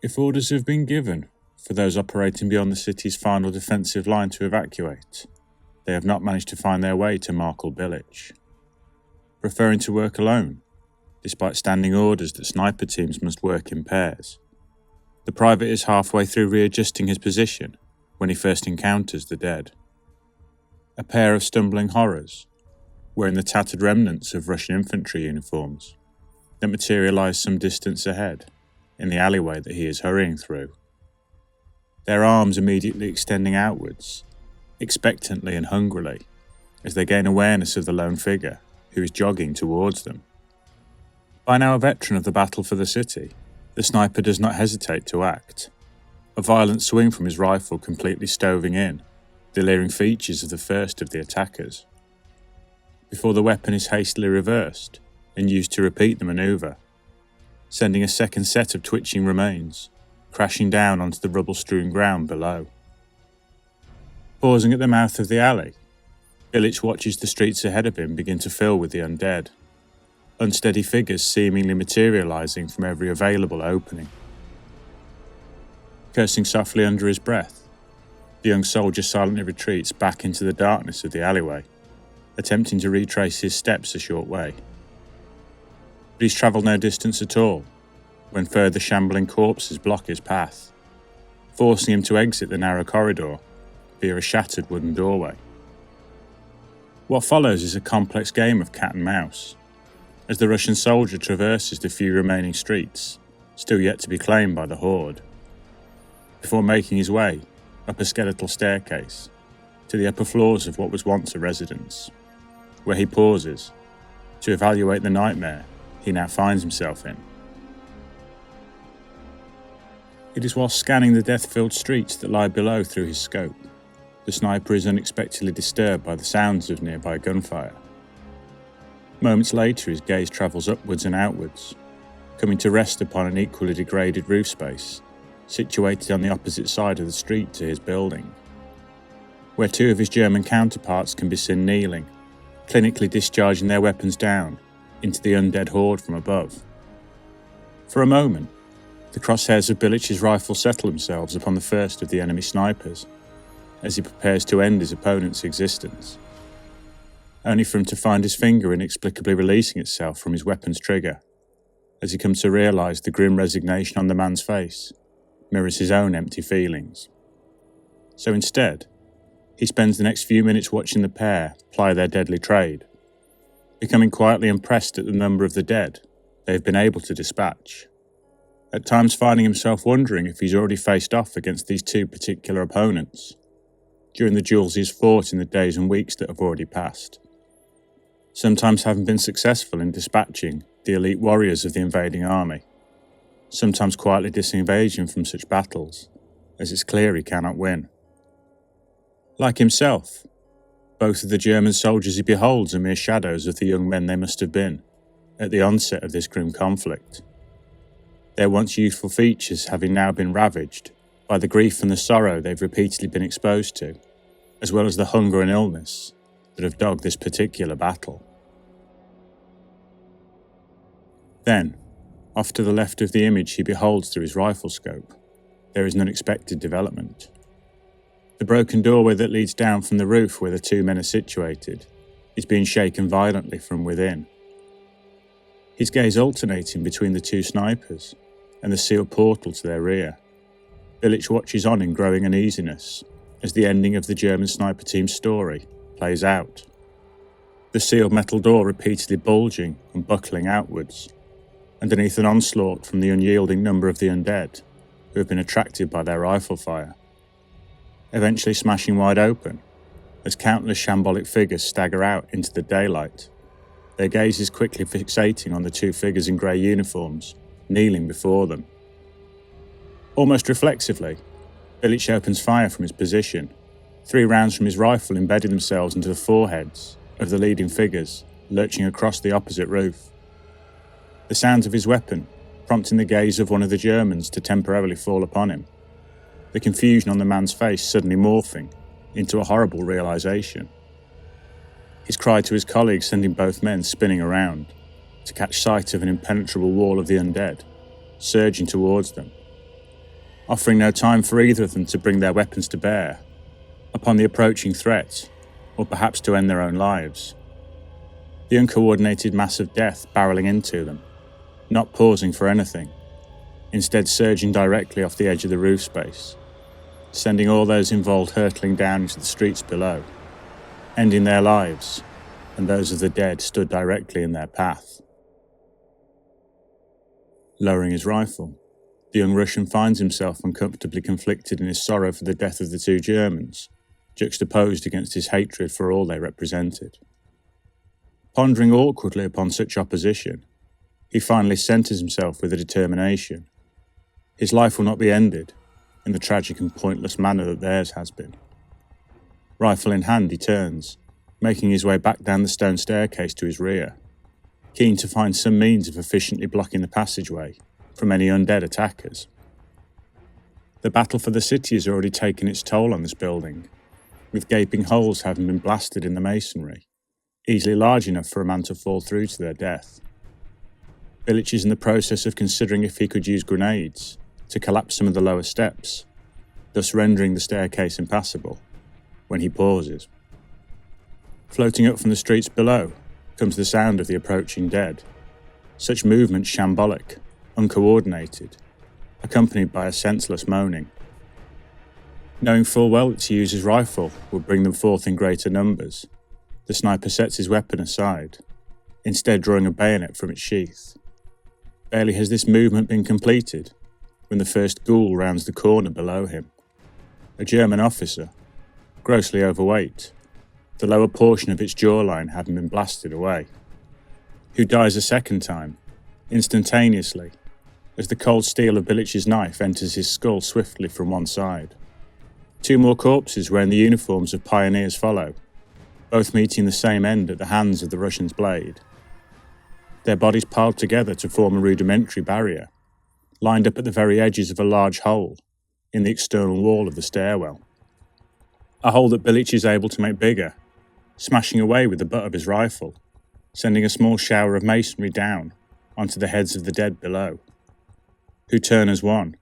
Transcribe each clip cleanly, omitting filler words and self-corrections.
If orders have been given for those operating beyond the city's final defensive line to evacuate, they have not managed to find their way to Markle village. Preferring to work alone, despite standing orders that sniper teams must work in pairs, the private is halfway through readjusting his position when he first encounters the dead. A pair of stumbling horrors, wearing the tattered remnants of Russian infantry uniforms, that materialise some distance ahead, in the alleyway that he is hurrying through. Their arms immediately extending outwards, expectantly and hungrily, as they gain awareness of the lone figure who is jogging towards them. By now a veteran of the battle for the city, the sniper does not hesitate to act. A violent swing from his rifle completely stoving in the leering features of the first of the attackers, before the weapon is hastily reversed and used to repeat the manoeuvre, sending a second set of twitching remains crashing down onto the rubble-strewn ground below. Pausing at the mouth of the alley, Bilic watches the streets ahead of him begin to fill with the undead, unsteady figures seemingly materialising from every available opening. Cursing softly under his breath, the young soldier silently retreats back into the darkness of the alleyway, attempting to retrace his steps a short way. But he's travelled no distance at all, when further shambling corpses block his path, forcing him to exit the narrow corridor via a shattered wooden doorway. What follows is a complex game of cat and mouse, as the Russian soldier traverses the few remaining streets, still yet to be claimed by the horde, before making his way up a skeletal staircase to the upper floors of what was once a residence, where he pauses to evaluate the nightmare he now finds himself in. It is while scanning the death-filled streets that lie below through his scope, the sniper is unexpectedly disturbed by the sounds of nearby gunfire. Moments later, his gaze travels upwards and outwards, coming to rest upon an equally degraded roof space, situated on the opposite side of the street to his building, where two of his German counterparts can be seen kneeling, clinically discharging their weapons down into the undead horde from above. For a moment, the crosshairs of Bilic's rifle settle themselves upon the first of the enemy snipers, as he prepares to end his opponent's existence, only for him to find his finger inexplicably releasing itself from his weapon's trigger, as he comes to realise the grim resignation on the man's face mirrors his own empty feelings. So instead, he spends the next few minutes watching the pair ply their deadly trade, becoming quietly impressed at the number of the dead they have been able to dispatch, at times finding himself wondering if he's already faced off against these two particular opponents during the duels he's fought in the days and weeks that have already passed, sometimes having been successful in dispatching the elite warriors of the invading army, sometimes quietly disengaging from such battles, as it's clear he cannot win. Like himself, both of the German soldiers he beholds are mere shadows of the young men they must have been at the onset of this grim conflict, their once youthful features having now been ravaged by the grief and the sorrow they've repeatedly been exposed to, as well as the hunger and illness that have dogged this particular battle. Then, off to the left of the image he beholds through his rifle scope, there is an unexpected development. The broken doorway that leads down from the roof where the two men are situated is being shaken violently from within. His gaze alternating between the two snipers and the sealed portal to their rear, Bilic watches on in growing uneasiness as the ending of the German sniper team's story plays out. The sealed metal door repeatedly bulging and buckling outwards, underneath an onslaught from the unyielding number of the undead who have been attracted by their rifle fire, eventually smashing wide open as countless shambolic figures stagger out into the daylight, their gazes quickly fixating on the two figures in grey uniforms kneeling before them. Almost reflexively, Bilic opens fire from his position, 3 rounds from his rifle embedding themselves into the foreheads of the leading figures lurching across the opposite roof. The sounds of his weapon prompting the gaze of one of the Germans to temporarily fall upon him, the confusion on the man's face suddenly morphing into a horrible realisation. His cry to his colleagues sending both men spinning around to catch sight of an impenetrable wall of the undead, surging towards them, offering no time for either of them to bring their weapons to bear upon the approaching threat, or perhaps to end their own lives. The uncoordinated mass of death barreling into them, not pausing for anything, instead surging directly off the edge of the roof space, sending all those involved hurtling down into the streets below, ending their lives, and those of the dead stood directly in their path. Lowering his rifle, the young Russian finds himself uncomfortably conflicted in his sorrow for the death of the two Germans, juxtaposed against his hatred for all they represented. Pondering awkwardly upon such opposition, he finally centres himself with a determination. His life will not be ended in the tragic and pointless manner that theirs has been. Rifle in hand, he turns, making his way back down the stone staircase to his rear, keen to find some means of efficiently blocking the passageway from any undead attackers. The battle for the city has already taken its toll on this building, with gaping holes having been blasted in the masonry, easily large enough for a man to fall through to their death. Bilic is in the process of considering if he could use grenades to collapse some of the lower steps, thus rendering the staircase impassable, when he pauses. Floating up from the streets below comes the sound of the approaching dead, such movement shambolic, uncoordinated, accompanied by a senseless moaning. Knowing full well that to use his rifle would bring them forth in greater numbers, the sniper sets his weapon aside, instead drawing a bayonet from its sheath. Barely has this movement been completed when the first ghoul rounds the corner below him. A German officer, grossly overweight, the lower portion of its jawline having been blasted away, who dies a second time, instantaneously, as the cold steel of Bilic's knife enters his skull swiftly from one side. Two more corpses wearing the uniforms of pioneers follow, both meeting the same end at the hands of the Russian's blade. Their bodies piled together to form a rudimentary barrier, lined up at the very edges of a large hole in the external wall of the stairwell. A hole that Bilic is able to make bigger, smashing away with the butt of his rifle, sending a small shower of masonry down onto the heads of the dead below, who turn as one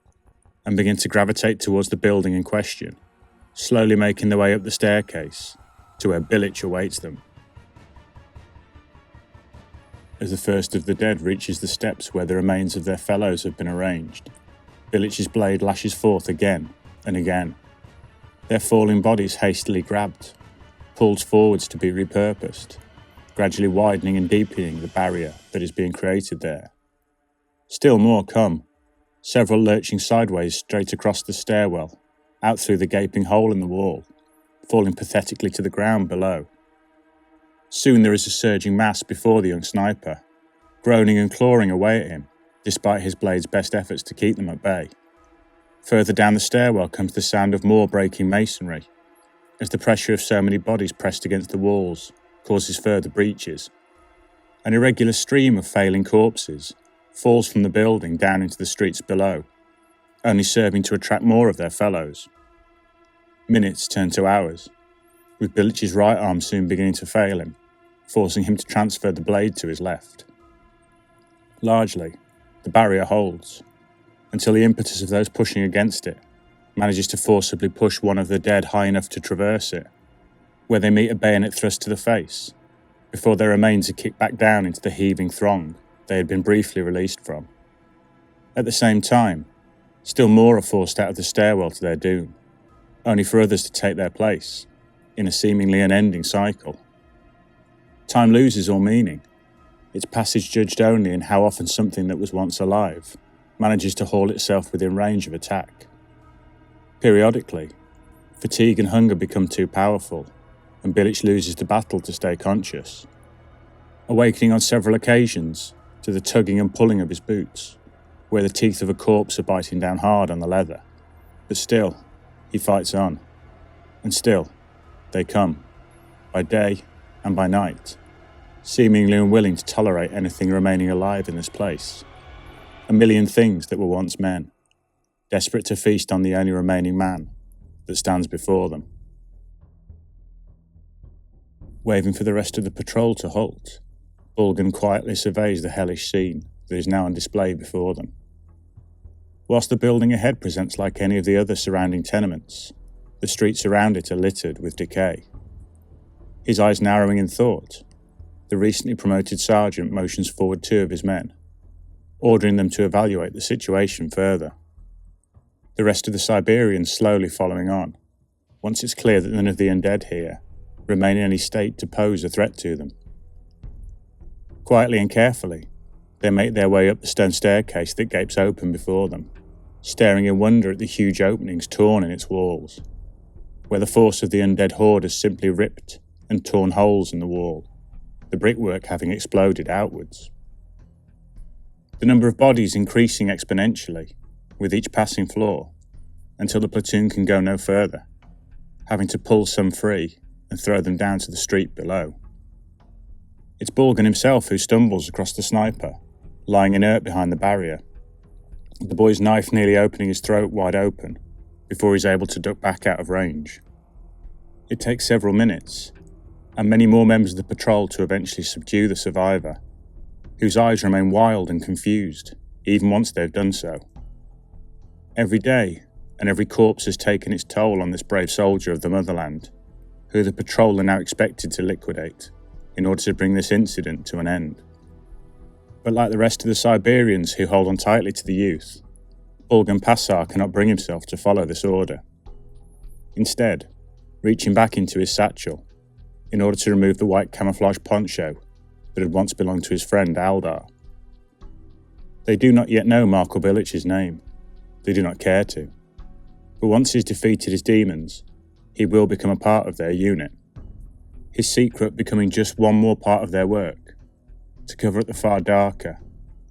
and begin to gravitate towards the building in question, slowly making their way up the staircase to where Bilic awaits them. As the first of the dead reaches the steps where the remains of their fellows have been arranged, Bilic's blade lashes forth again and again, their falling bodies hastily grabbed, pulled forwards to be repurposed, gradually widening and deepening the barrier that is being created there. Still more come, several lurching sideways straight across the stairwell, out through the gaping hole in the wall, falling pathetically to the ground below. Soon there is a surging mass before the young sniper, groaning and clawing away at him, despite his blade's best efforts to keep them at bay. Further down the stairwell comes the sound of more breaking masonry, as the pressure of so many bodies pressed against the walls causes further breaches. An irregular stream of failing corpses falls from the building down into the streets below, only serving to attract more of their fellows. Minutes turn to hours, with Bilic's right arm soon beginning to fail him, forcing him to transfer the blade to his left. Largely, the barrier holds, until the impetus of those pushing against it manages to forcibly push one of the dead high enough to traverse it, where they meet a bayonet thrust to the face, before their remains are kicked back down into the heaving throng they had been briefly released from. At the same time, still more are forced out of the stairwell to their doom, only for others to take their place, in a seemingly unending cycle. Time loses all meaning, its passage judged only in how often something that was once alive manages to haul itself within range of attack. Periodically, fatigue and hunger become too powerful, and Bilic loses the battle to stay conscious, awakening on several occasions to the tugging and pulling of his boots, where the teeth of a corpse are biting down hard on the leather. But still, he fights on, and still, they come, by day and by night, seemingly unwilling to tolerate anything remaining alive in this place. A million things that were once men, desperate to feast on the only remaining man that stands before them. Waving for the rest of the patrol to halt, Bulgan quietly surveys the hellish scene that is now on display before them. Whilst the building ahead presents like any of the other surrounding tenements, the streets around it are littered with decay. His eyes narrowing in thought, the recently promoted sergeant motions forward 2 of his men, ordering them to evaluate the situation further. The rest of the Siberians slowly following on, once it's clear that none of the undead here remain in any state to pose a threat to them. Quietly and carefully, they make their way up the stone staircase that gapes open before them, staring in wonder at the huge openings torn in its walls, where the force of the undead horde has simply ripped and torn holes in the wall, the brickwork having exploded outwards. The number of bodies increasing exponentially with each passing floor, until the platoon can go no further, having to pull some free and throw them down to the street below. It's Borgen himself who stumbles across the sniper, lying inert behind the barrier, the boy's knife nearly opening his throat wide open before he's able to duck back out of range. It takes several minutes, and many more members of the patrol to eventually subdue the survivor, whose eyes remain wild and confused, even once they've done so. Every day, and every corpse has taken its toll on this brave soldier of the motherland, who the patrol are now expected to liquidate, in order to bring this incident to an end. But like the rest of the Siberians who hold on tightly to the youth, Borgen Passar cannot bring himself to follow this order. Instead, reaching back into his satchel, in order to remove the white camouflage poncho that had once belonged to his friend Aldar. They do not yet know Marko Bilic's name. They do not care to. But once he's defeated his demons, he will become a part of their unit. His secret becoming just one more part of their work, to cover up the far darker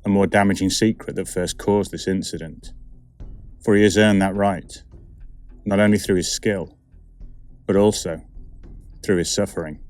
and more damaging secret that first caused this incident. For he has earned that right, not only through his skill, but also through his suffering.